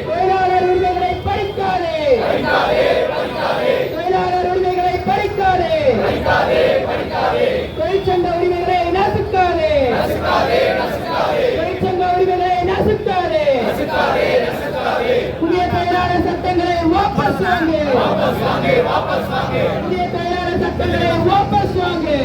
தொழிலாளர் உரிமைகளை பறிக்காதே, தொழிலாளர் உரிமைகளை பறிக்காதே, தொழிற்சங்க உரிமைகளை நசுக்காதே, தொழிற்சங்க உரிமைகளை நசுக்காதே, புதிய தொழிலாளர் சட்டங்களை வாபஸ் வாங்கு, புதிய தொழிலாளர் சட்டங்களை வாபஸ் வாங்கு.